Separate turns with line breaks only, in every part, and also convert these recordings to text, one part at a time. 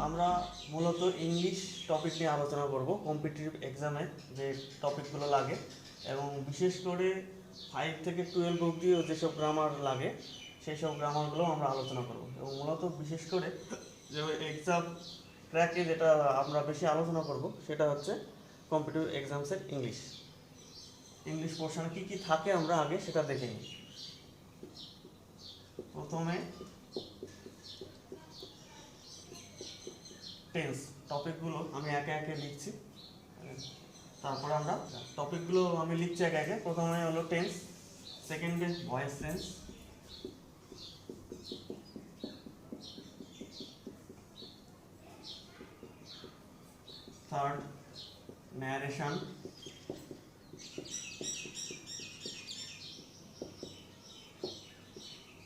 আমরা মূলত English topic নিয়ে আলোচনা করব। কম্পিটিটিভ এক্সামে যে টপিকগুলো লাগে এবং বিশেষ করে 5 থেকে 12 অবধিও যেসব গ্রামার লাগে সেই সব গ্রামারগুলো আমরা আলোচনা করব। এবং মূলত বিশেষ করে যে এক্সাম ট্র্যাকে যেটা আমরা বেশি আলোচনা করব সেটা হচ্ছে কম্পিটিটিভ এক্সামসের ইংলিশ পোর্শনে কী কী থাকে আমরা আগে সেটা দেখে নিই। প্রথমে টেন্স টপিকগুলো আমি একে একে লিখছি, তারপরে আমরা টপিকগুলো আমি লিখছি একে একে। প্রথমে হলো টেন্স, সেকেন্ডে voice tense, third narration,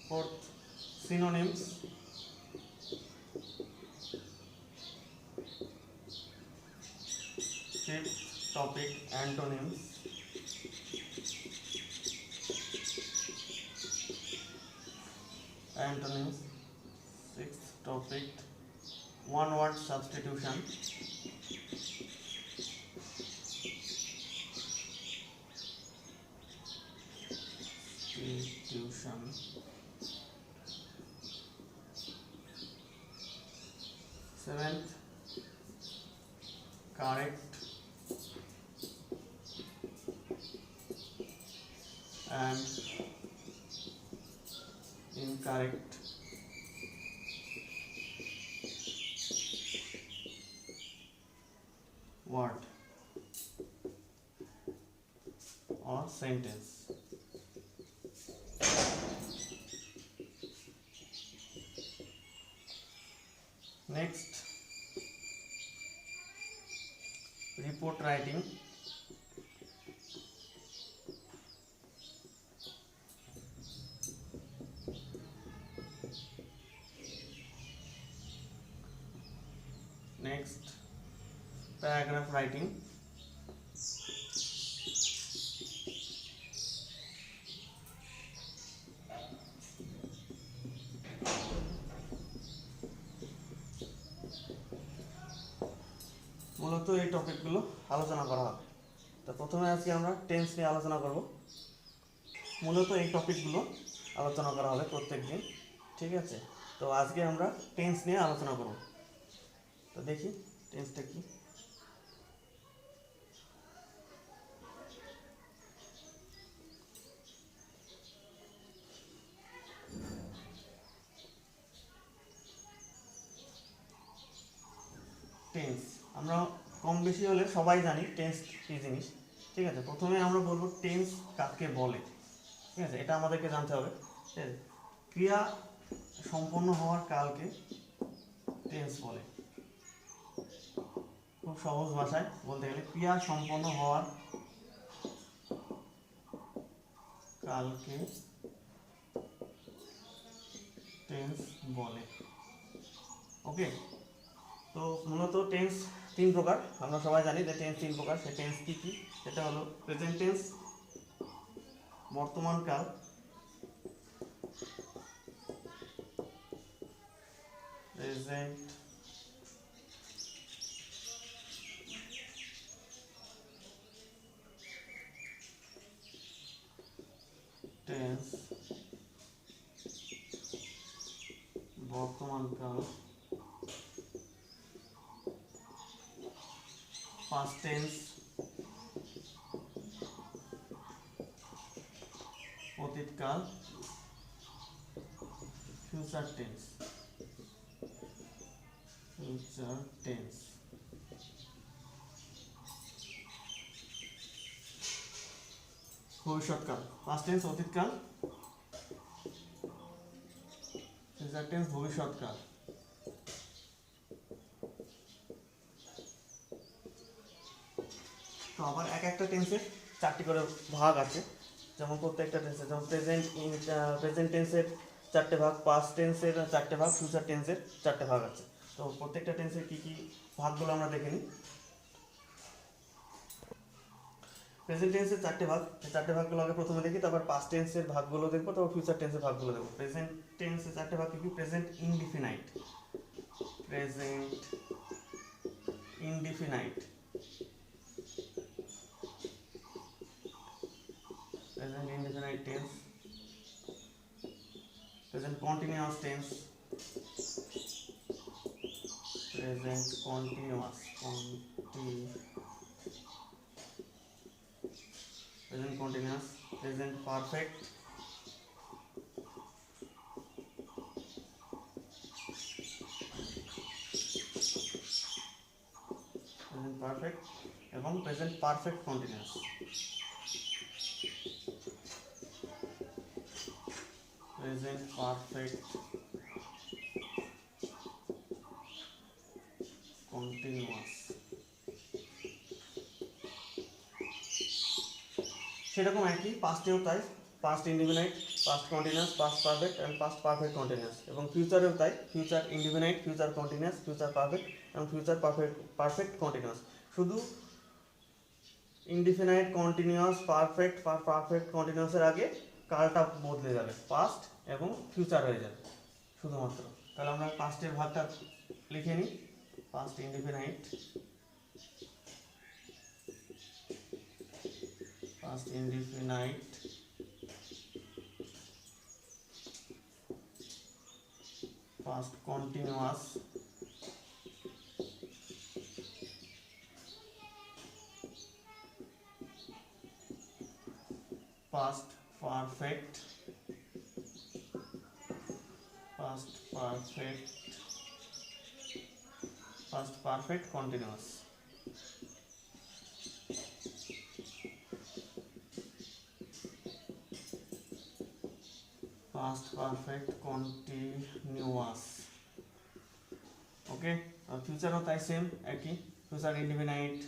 fourth synonyms, fifth topic antonyms, sixth topic one word substitution, seventh correct and incorrect word or sentence. Next, report writing, next paragraph writing, মূলত এই টপিকগুলো আলোচনা করা হবে। তো প্রথমে আজকে আমরা টেন্স নিয়ে আলোচনা করব। মূলত এই টপিকগুলো আলোচনা করা হবে প্রত্যেক দিন, ঠিক আছে? তো আজকে আমরা টেন্স নিয়ে আলোচনা করব। তো দেখি টেন্সটা কি। টেন্স আমরা কম বেশি হলে সবাই জানি টেন্স কী জিনিস, ঠিক আছে? প্রথমে আমরা বলবো টেন্স কাকে বলে, ঠিক আছে? এটা আমাদেরকে জানতে হবে। ঠিক আছে, ক্রিয়া সম্পন্ন হওয়ার কালকে টেন্স বলে। খুব সহজ ভাষায় বলতে গেলে ক্রিয়া সম্পন্ন হওয়ার কালকে টেন্স বলে। ওকে, তো মূলত টেন্স 3 প্রকার। আমরা সবাই জানি যে টেন্স 3 প্রকার। সেই টেন্স কী কী? সেটা হলো প্রেজেন্ট টেন্স, বর্তমান কাল, প্রেজেন্ট টেন্স, বর্তমান কাল, past tense, অতীতকাল, ফিউচার টেন্স, ভবিষ্যৎকাল। পাস্ট টেন্স অতীতকাল, ফিউচার টেন্স ভবিষ্যৎকাল। তো আবার এক একটা টেন্সের 4টি করে ভাগ আছে। যেমন প্রত্যেকটা টেন্সের, যেমন প্রেজেন্ট টেন্সের 4টে ভাগ, পাস্ট টেন্সের 4টে ভাগ, ফিউচার টেন্সের 4টে ভাগ আছে। তো প্রত্যেকটা টেন্সের কী কী ভাগগুলো আমরা দেখে নিই। প্রেজেন্ট টেন্সের 4টে ভাগ, এই 4টে ভাগগুলো আগে প্রথমে দেখি, তারপর পাস্ট টেন্সের ভাগগুলো দেখবো, তারপর ফিউচার টেন্সের ভাগগুলো দেখবো। প্রেজেন্ট টেন্সের 4টে ভাগ কি কি? Present indefinite, present indefinite, present indefinite tense, present continuous tense, present continuous present continuous, present perfect, present perfect এবং present perfect continuous. Present perfect continuous, সেরকম একই পাস্টেও তাই, past indefinite, past continuous, past perfect and past perfect continuous, এবং ফিউচারেও তাই, future indefinite, future continuous, future perfect এবং future perfect continuous. শুধু ইনডিফিনাইট, কন্টিনিউয়াস, পারফেক্ট কন্টিনিউয়াসের আগে কালটা বদলে যাবে, পাস্ট এবং ফিউচার হয়ে যাবে শুধুমাত্র। তাহলে আমরা পাস্টের ভাগটা লিখে নিই, past indefinite, past indefinite, past continuous, past perfect, past perfect continuous, past perfect continuous। Okay, আর ফিউচারও তাই সেম একই, future indefinite,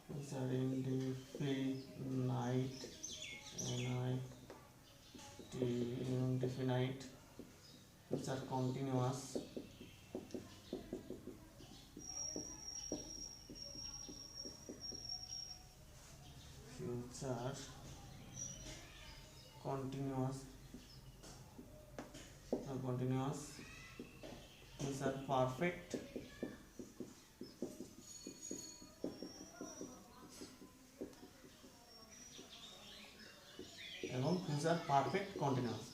future indefinite, future continuous, future continuous, future perfect, এবং future perfect continuous.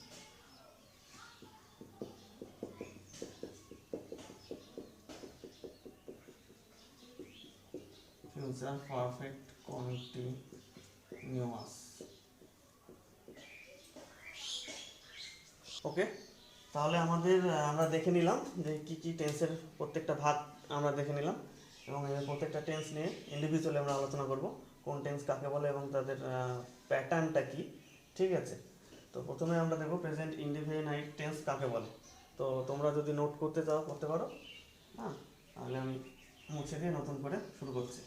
Future perfect continuous. Okay, তাহলে আমরা দেখে নিলাম যে কি কি টেন্সের প্রত্যেকটা ভাগ আমরা দেখে নিলাম, এবং প্রত্যেকটা টেন্স নিয়ে ইন্ডিভিজুয়ালি আমরা আলোচনা করব, কোন টেন্স কাকে বলে এবং তাদের প্যাটার্নটা কি। ঠিক আছে, তো প্রথমে আমরা দেখব প্রেজেন্ট ইনডিফিনাইট টেন্স কাকে বলে। তো তোমরা যদি নোট করতে চাও করতে পারো, হ্যাঁ, তাহলে আমি মুছে দিয়ে নতুন করে শুরু করছি।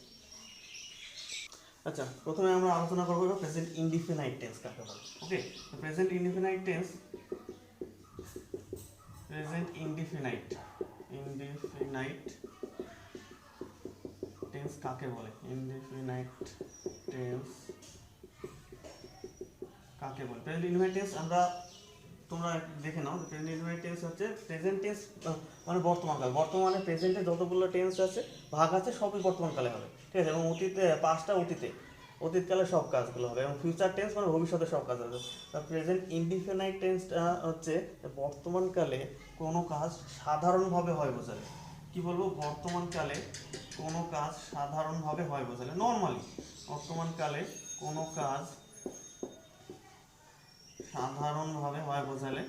আচ্ছা, প্রথমে আমরা আলোচনা করবো প্রেজেন্ট ইনডিফিনাইট টেন্স কাকে বলে। Okay, present indefinite tense, present indefinite tense কাকে বলে, ইনডিফিনাইট টেন্স কাকে বলে। প্রেজেন্ট ইনডিফিনাইট টেন্স তোমরা দেখে নাও, প্রেজেন্ট ইনডিফিনাইট টেন্স হচ্ছে প্রেজেন্ট টেন্স মানে বর্তমানকাল, বর্তমানে প্রেজেন্টে যতগুলো টেন্স আছে ভাগ আছে সবই বর্তমানকালে হবে। ঠিক আছে, এবং অতীতে পাস্টটা অতীতকালে সব কাজগুলো হবে, এবং ফিউচার টেন্স মানে ভবিষ্যতে সব কাজ হবে। প্রেজেন্ট ইনডিফিনাইট টেন্সটা হচ্ছে বর্তমানকালে কোনো কাজ সাধারণভাবে হয় বোঝালে। কি বলবো, বর্তমানকালে কোনো কাজ সাধারণভাবে হয় বোঝালে, নর্মালি বর্তমানকালে কোনো কাজ সাধারণভাবে হয় বোঝালে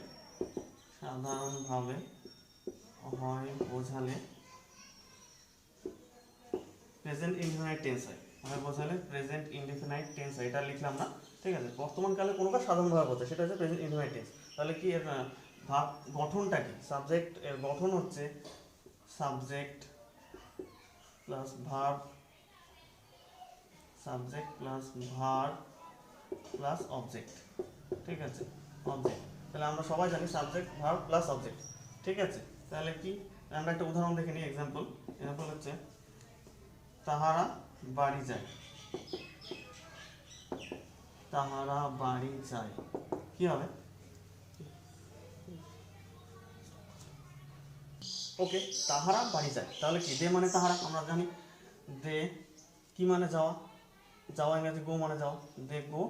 প্রেজেন্ট ইনডিফিনাইট টেন্স হয় বোঝালে প্রেজেন্ট ইনডিফিনাইট টেন্স হয়। এটা লিখলাম না, ঠিক আছে। বর্তমানকালে কোনো কাজ সাধারণভাবে বোঝায়, সেটা হচ্ছে প্রেজেন্ট ইনডিফিনাইট টেন্স। তাহলে কি এর ভাগ গঠনটা কি? সাবজেক্ট, এর গঠন হচ্ছে subject plus verb, subject plus verb plus object. ঠিক আছে, অবজেক্ট। তাহলে আমরা সবাই জানি সাবজেক্ট ভার্ব প্লাস অবজেক্ট। ঠিক আছে, তাহলে কি আমরা একটা উদাহরণ দেখে নিই। এক্সাম্পল হচ্ছে তাহারা বাড়ি যায়, তাহারা বাড়ি যায় কি হবে? ওকে, তাহারা বাড়ি যায়, তাহলে কি দে মানে তাহারা, আমরা জানি দে কি মানে যাওয়া, যাওয়া ইংরেজি গো মানে যাওয়া, দে গো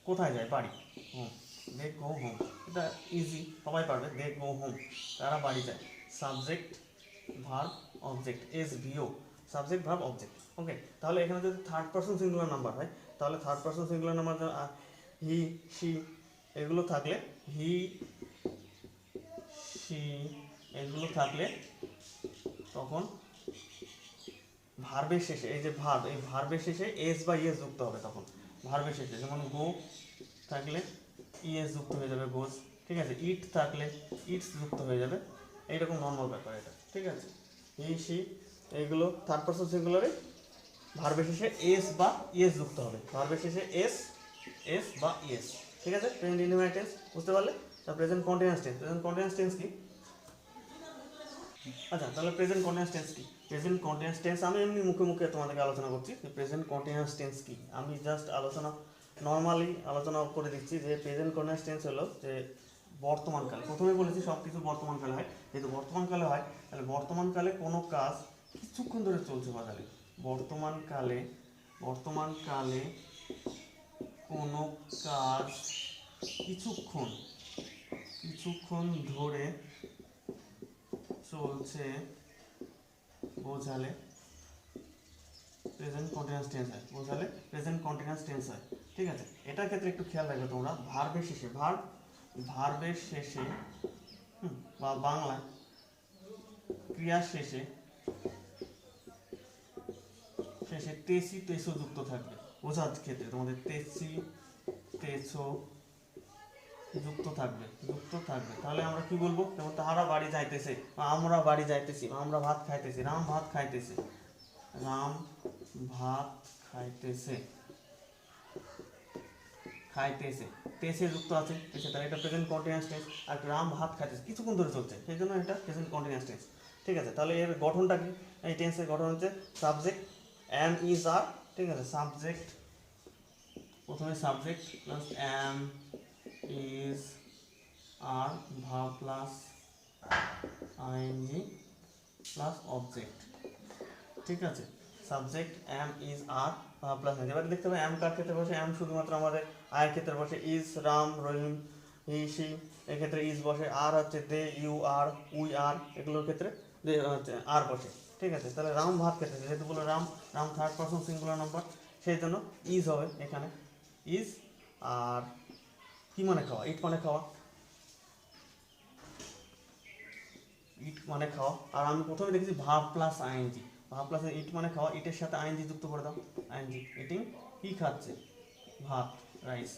কোথায় যায়, বাড়ি, হোম, দে গো হোম, এটা ইজি সবাই পারবে, দে গো হোম, তারা বাড়ি যায়। Subject verb object, S V O, subject verb object. Okay, তাহলে এখানে যদি থার্ড পারসন সিঙ্গুলার নাম্বার হয়, তাহলে third person singular number he she এগুলো থাকলে, হি সি এগুলো থাকলে তখন ভার্বের শেষে, এই যে ভার্ব, এই ভার্বের শেষে এস বা ইএস যুক্ত হবে। তখন ভার্বের শেষে যেমন গো থাকলে ইএস যুক্ত হয়ে যাবে, গোজ, ঠিক আছে। ইট থাকলে ইটস যুক্ত হয়ে যাবে, এইরকম নর্মাল ব্যাপার এটা, ঠিক আছে। হি সি এইগুলো থার্ড পারসন সিঙ্গুলারে ভার্বের শেষে এস বা ইএস যুক্ত হবে, ভার্বের শেষে এস বা ইএস, ঠিক আছে। প্রেজেন্ট ইনডিফিনিট টেন্স বুঝতে পারলে। তা present continuous tense, present continuous tense কি? আচ্ছা, তাহলে প্রেজেন্ট কন্টিনিউয়াস টেন্স কি? প্রেজেন্ট কন্টিনিউয়াস টেন্স আমি এমনি মুখে মুখে তোমাদেরকে আলোচনা করছি যে প্রেজেন্ট কন্টিনিউয়াস টেন্স কি। আমি জাস্ট নর্মালি আলোচনা করে দিচ্ছি যে প্রেজেন্ট কন্টিনিউয়াস টেন্স হলো যে বর্তমানকালে, প্রথমে বলেছি সব কিছু বর্তমানকালে হয়, যেহেতু বর্তমানকালে হয় তাহলে বর্তমানকালে কোনো কাজ কিছুক্ষণ ধরে চলছে বাজারে, বর্তমানকালে কোনো কাজ কিছুক্ষণ ধরে চলছে বোঝালে প্রেজেন্ট কন্টিনিউয়াস টেন্স হয়, বোঝালে প্রেজেন্ট কন্টিনিউয়াস টেন্স হয়, ঠিক আছে। এটার ক্ষেত্রে একটু খেয়াল রাখবে তোমরা, ভার্বের শেষে বা বাংলায় ক্রিয়ার শেষে তেসি তেসো যুক্ত থাকবে, বোঝার ক্ষেত্রে তোমাদের তেসি তেসো যুক্ত থাকবে। তাহলে আমরা কি বলবো, যেমন তাহারা বাড়ি যাইতেছে, আমরা বাড়ি যাইতেছি, আমরা ভাত খাইতেছি, রাম ভাত খাইতেছে, তেসে যুক্ত আছে তেসে, তাহলে এটা প্রেজেন্ট কন্টিনিউয়াস টেন্স। আর রাম ভাত খাইতেছে কিছুক্ষণ ধরে চলছে, সেই জন্য এটা প্রেজেন্ট কন্টিনিউয়াস টেন্স, ঠিক আছে। তাহলে এর গঠনটা কি? এই টেন্সের গঠন হচ্ছে সাবজেক্ট এম ইজ আর, ঠিক আছে। সাবজেক্ট প্রথমে subject plus am is are, verb plus ING plus object, ঠিক আছে। Subject am is are, verb plus ING. এবার দেখতে হবে এম কার ক্ষেত্রে বসে, এম শুধুমাত্র আমাদের আয়ের ক্ষেত্রে বসে, is Ram Rahim he she এক্ষেত্রে ইজ বসে, আর হচ্ছে দে ইউ আর উই আর এগুলোর ক্ষেত্রে হচ্ছে আর বসে, ঠিক আছে। তাহলে রাম ভাত ক্ষেত্রে, যেহেতু বলে Ram third person singular number, সেই জন্য ইজ হবে এখানে, ইজ। আর কি মানে খাওয়া, ইট মানে খাওয়া, আর আমি প্রথমে দেখেছি verb plus ING, verb plus eat মানে খাওয়া, ইটের সাথে আইএনজি যুক্ত করে দাও, আইএনজি, ইটিং কি খাচ্ছে, ভাত, rice,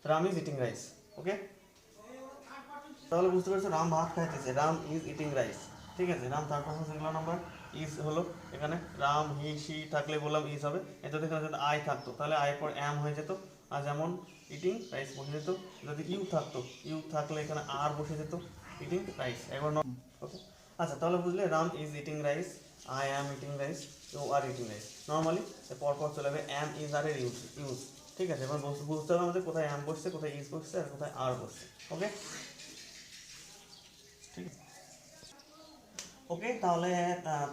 Ram is eating rice. Okay, তাহলে বুঝতে পারছো রাম ভাত খাইতেছে, রাম ইজ ইটিং রাইস, ঠিক আছে। Ram third person singular number, is হলো এখানে, রাম হি সি থাকলে বললাম ইজ হবে। এটা এখানে যদি আই থাকতো তাহলে আই পর এম হয়ে যেত, আর যেমন ইটিং রাইস বসে যেত। যদি ইউ থাকতো, ইউ থাকলে এখানে আর বসে যেত, ইটিং রাইস। একবার ওকে, আচ্ছা, তাহলে বুঝলে Ram is eating rice, I am eating rice, you are eating rice. Normally পরপর চলে যাবে অ্যাম ইজ আর এর ইউজ, ঠিক আছে। এবার বুঝতে হবে আমাদের কোথায় অ্যাম বসছে, কোথায় ইজ বসছে, আর কোথায় আর বসছে। ওকে, ঠিক আছে। ওকে, তাহলে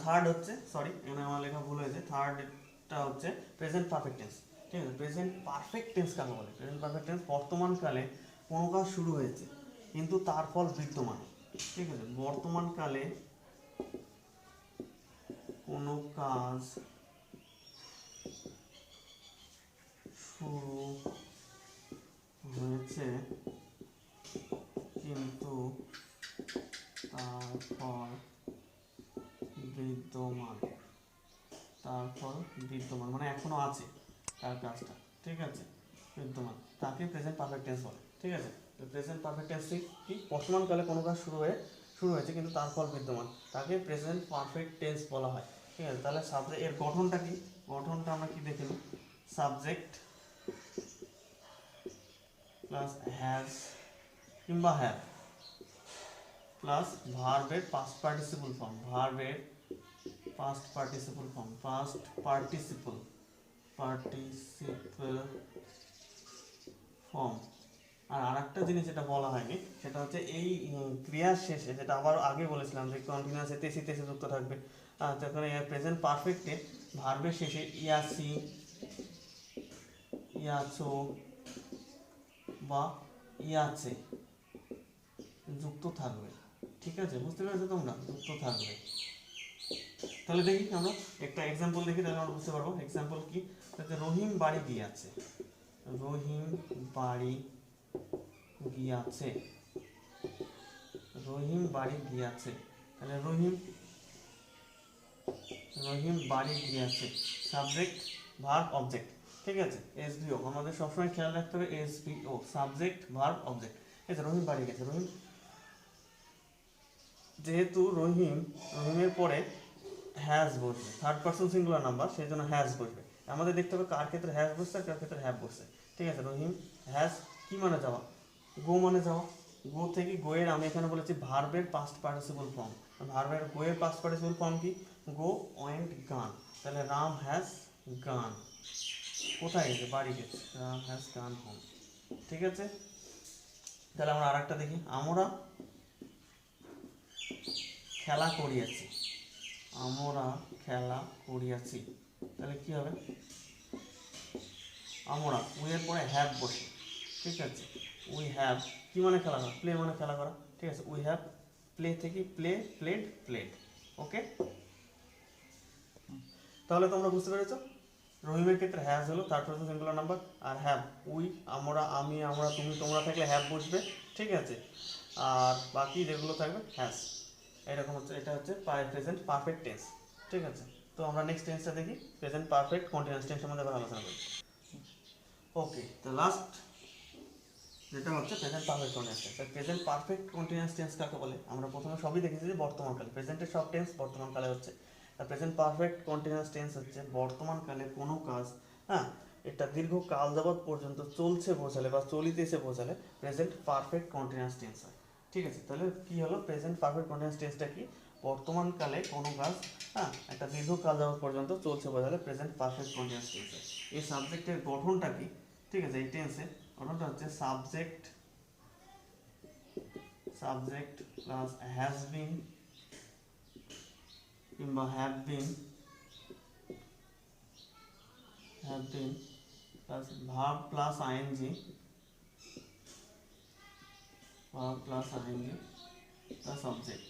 থার্ড হচ্ছে, সরি এখানে আমার লেখা ভুল হয়েছে, থার্ডটা হচ্ছে প্রেজেন্ট পারফেক্ট টেন্স, ঠিক আছে। প্রেজেন্ট পারফেক্ট টেন্স কাকে বলে? প্রেজেন্ট পারফেক্ট টেন্স বর্তমানকালে কোনো কাজ শুরু হয়েছে কিন্তু তার ফল বিদ্যমান, ঠিক আছে। বর্তমানকালে কোনো কাজ শুরু হয়েছে কিন্তু তার ফল বিদ্যমান, মানে এখনো আছে তার কাজটা, ঠিক আছে, বিদ্যমান, তাকে প্রেজেন্ট পারফেক্ট টেন্স বলে, ঠিক আছে। তো প্রেজেন্ট পারফেক্ট টেন্স কি? বর্তমানকালে কোনো কাজ শুরু হয়েছে কিন্তু তার ফল বিদ্যমান, তাকে প্রেজেন্ট পারফেক্ট টেন্স বলা হয়, ঠিক আছে। তাহলে সাবজেক্ট এর গঠনটা কি? গঠনটা আমরা কি দেখে নিই, সাবজেক্ট প্লাস হ্যাজ কিংবা হ্যাভ প্লাস ভার্বের পাস্ট পার্টিসিপল ফর্ম, ফর্ম, আর আরেকটা জিনিস যেটা বলা হয়নি সেটা হচ্ছে এই ক্রিয়ার শেষে, যেটা আবার আগে বলেছিলাম যে কন্টিনিউয়াসে তেসি তেসি যুক্ত থাকবে, তখন প্রেজেন্ট পারফেক্টে ভার্বের শেষে ইয়াসি, ইয়াচো বা ইয়াচে যুক্ত থাকবে। ঠিক আছে, বুঝতে পেরেছো তোমরা? যুক্ত থাকবে। তাহলে দেখি আমরা একটা এক্সাম্পল দেখি, তাহলে আমরা বুঝতে পারবো। এক্সাম্পল কি? রহিম বাড়ি গিয়াছে, রহিম বাড়ি গিয়াছে, রহিম বাড়ি গিয়াছে। তাহলে রহিম, রহিম বাড়ি গিয়াছে, সাবজেক্ট ভার্ব অবজেক্ট। ঠিক আছে, এসভিও আমাদের সবসময় খেয়াল রাখতে হবে, এসভিও সাবজেক্ট ভার্ব অবজেক্ট। ঠিক আছে, রহিম বাড়ি গেছে। রহিম, যেহেতু রহিমের পরে হ্যাজ বসবে, থার্ড পারসন সিঙ্গুলার নাম্বার, সেই জন্য হ্যাজ বসবে। আমাদের দেখতে হবে কার ক্ষেত্রে হ্যাজ বসছে আর কার ক্ষেত্রে হ্যাভ বসছে। ঠিক আছে, রহিম হ্যাজ কি মানে যাওয়া, গো মানে যাওয়া। গো থেকে গোয়ের আমি এখানে বলেছি ভার্বের পাস্ট পার্টিসিপল ফর্ম। ভার্বের গোয়ের পাস্ট পার্টিসিপল ফর্ম কি? গো ওয়েন্ট গান। তাহলে রাম হ্যাজ গান, কোথায় গেছে? বাড়ি গেছে। Ram has gone home. ঠিক আছে, তাহলে আমরা আরেকটা দেখি। আমরা খেলা করিয়াছি, আমরা খেলা করিয়াছি। তাহলে কি হবে? আমরা উইয়ের পরে হ্যাভ বসে। ঠিক আছে, উই হ্যাভ কি মানে খেলা করা, প্লে মানে খেলা করা। ঠিক আছে, উই হ্যাভ প্লে থেকে প্লে, প্লেড, প্লেড। ওকে, তাহলে তোমরা বুঝতে পেরেছো রহিমের ক্ষেত্রে হ্যাজ হলো থার্ড পারসন সিঙ্গুলার নাম্বার, আর হ্যাভ উই, আমরা, আমি, আমরা, তুমি, তোমরা থাকলে হ্যাভ বসবে। ঠিক আছে, আর বাকি যেগুলো থাকবে হ্যাজ। এরকম হচ্ছে, এটা হচ্ছে প্রেজেন্ট পারফেক্ট টেন্স। ঠিক আছে, তো আমরা নেক্সট টেন্সটা দেখি, প্রেজেন্ট পারফেক্ট কন্টিনিউয়াস টেন্স সম্বন্ধে এবার আলোচনা করি। ওকে, তো লাস্ট যেটা হচ্ছে present perfect continuous tense. Present perfect continuous tense কাকে বলে? আমরা প্রথমে সবই দেখেছি যে বর্তমানকালে, প্রেজেন্টের সব টেন্স বর্তমানকালে হচ্ছে। প্রেজেন্ট পারফেক্ট কন্টিনিউয়াস টেন্স হচ্ছে বর্তমানকালে কোনো কাজ, হ্যাঁ, এটা দীর্ঘ কাল যাবৎ পর্যন্ত চলছে বোঝালে বা চলিতেছে বোঝালে প্রেজেন্ট পারফেক্ট কন্টিনিউয়াস টেন্স হয়। ঠিক আছে, তাহলে কি হলো প্রেজেন্ট পারফেক্ট কন্টিনিউয়াস টেন্সটা কি? বর্তমানকালে কোনো কাজ, হ্যাঁ, একটা দীর্ঘ কাল যাবৎ পর্যন্ত চলছে বোঝালে প্রেজেন্ট পারফেক্ট কন্টিনিউয়াস টেন্স হয়। এই সাবজেক্টের গঠনটা কি? ঠিক আছে, এই টেন্সে গঠনটা হচ্ছে subject, subject plus has been কিংবা have been, have been plus verb plus ING, verb plus ING plus object.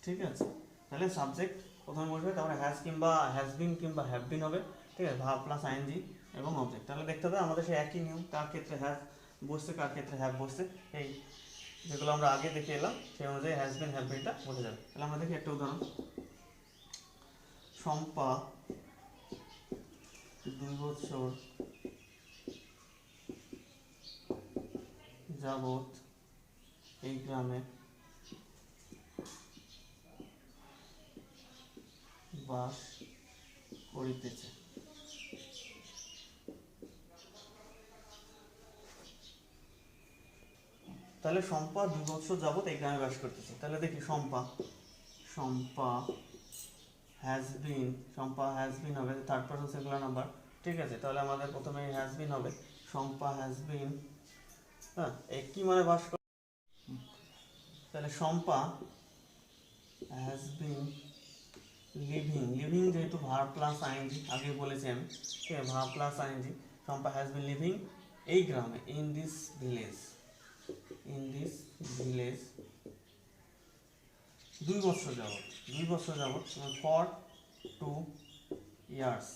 ঠিক আছে, তাহলে সাবজেক্ট প্রথমে বসবে, তারপরে হ্যাজ কিংবা হ্যাজ বিন কিংবা হ্যাভ বিন হবে। ঠিক আছে, ভার্ব প্লাস আইএনজি এবং অবজেক্ট। তাহলে দেখতে হবে আমাদের সেই একই নিয়ম, কার ক্ষেত্রে হ্যাজ বসছে কার ক্ষেত্রে হ্যাভ বসছে, এই যেগুলো আমরা আগে দেখে এলাম সেই অনুযায়ী হ্যাজ বিন হ্যাভ বিনটা বোঝা যাবে। তাহলে আমরা দেখি একটা উদাহরণ। শম্পা 2 বছর যাবৎ এই গ্রামে বাস করিতেছে। তাহলে শম্পা 2 বছর যাবৎ এই গ্রামে বাস করতেছে। তাহলে দেখি Shampa, Shampa has bin, Shampa has বিন হবে থার্ড পারসন সিঙ্গুলার নাম্বার। ঠিক আছে, তাহলে আমাদের প্রথমে হ্যাজ বিন হবে, শম্পা হ্যাজ বিন, হ্যাঁ, এই কি মানে বাস করে। তাহলে Shampa has been living, living যেহেতু ভার্ব প্লাস আইএনজি, আগে বলেছি আমি, ঠিক আছে, verb plus ING. Shampa has been living এই গ্রামে, in this village, in this village 2 বছর যাবৎ, 2 বছর যাবৎ, ফর 2 ইয়ার্স।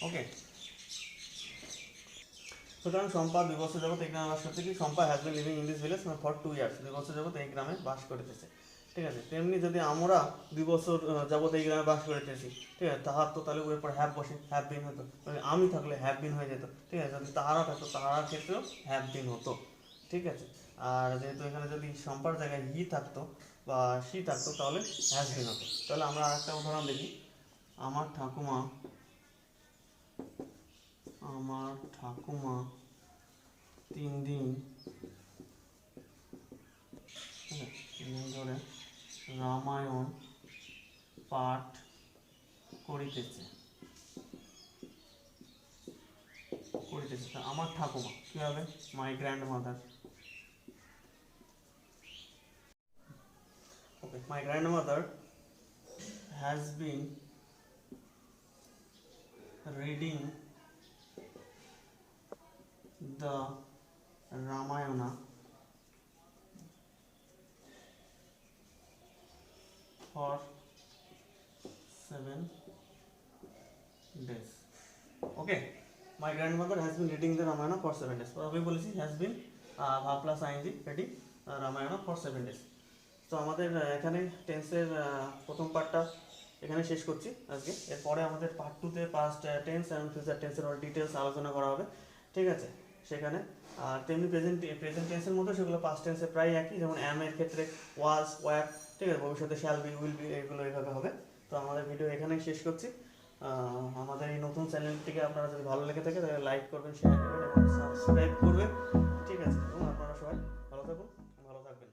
ওকে, সুতরাং শম্পা 2 বছর যাবৎ এই গ্রামে বাস করতে, কি Shampa has been living in this village for 2 years, 2 বছর যাবৎ এই গ্রামে বাস করতেছে। ঠিক আছে, তেমনি যদি আমরা 2 বছর যাবৎ এই গ্রামে বাস করতেছি, ঠিক আছে, তাহার তো তাহলে ওর পর হ্যাভ বসে, হ্যাভ বিন হতো। আমি থাকলে হ্যাভ বিন হয়ে যেত। ঠিক আছে, যদি তাহারা থাকতো তাহার ক্ষেত্রেও হ্যাভ বিন হতো। ঠিক আছে, আর যেহেতু এখানে যদি শম্পার জায়গায় হি থাকতো বা সি থাকতো তাহলে হ্যাজ বিন হতো। তাহলে আমরা আরেকটা উদাহরণ দেখি। আমার ঠাকুমা, আমার ঠাকুমা 3 দিন ধরে রামায়ণ পাঠ করিতেছে। করিতেছে। তা আমার ঠাকুমা কি হবে? My grandmother. Okay, my grandmother has been reading the Ramayana for 7 days. Okay, my grandmother has been reading the Ramayana for 7 days. আমি বলেছি has been verb plus ING reading Ramayana for 7 days. তো আমাদের এখানে টেন্সের প্রথম পার্টটা এখানে শেষ করছি আজকে। এরপরে আমাদের পার্ট 2 তে পাস্ট টেন্স এবং ফিউচার টেন্সের ডিটেলস আলোচনা করা হবে, ঠিক আছে? সেখানে আর তেমনি প্রেজেন্ট টেন্সের মধ্যে সেগুলো পাস্ট টেন্সে প্রায় একই, যেমন অ্যাম এর ক্ষেত্রে ওয়াজ, ওয়্যার, ঠিক আছে? ভবিষ্যতে শ্যাল বি, উইল বি, এগুলো এইভাবে হবে। তো আমাদের ভিডিও এখানেই শেষ করছি। আমাদের এই নতুন চ্যানেলটিকে আপনারা যদি ভালো লেগে থাকে তাহলে লাইক করবেন, শেয়ার করবেন এবং সাবস্ক্রাইব করবেন, ঠিক আছে? এবং আপনারা সবাই ভালো থাকুন, ভালো থাকবেন।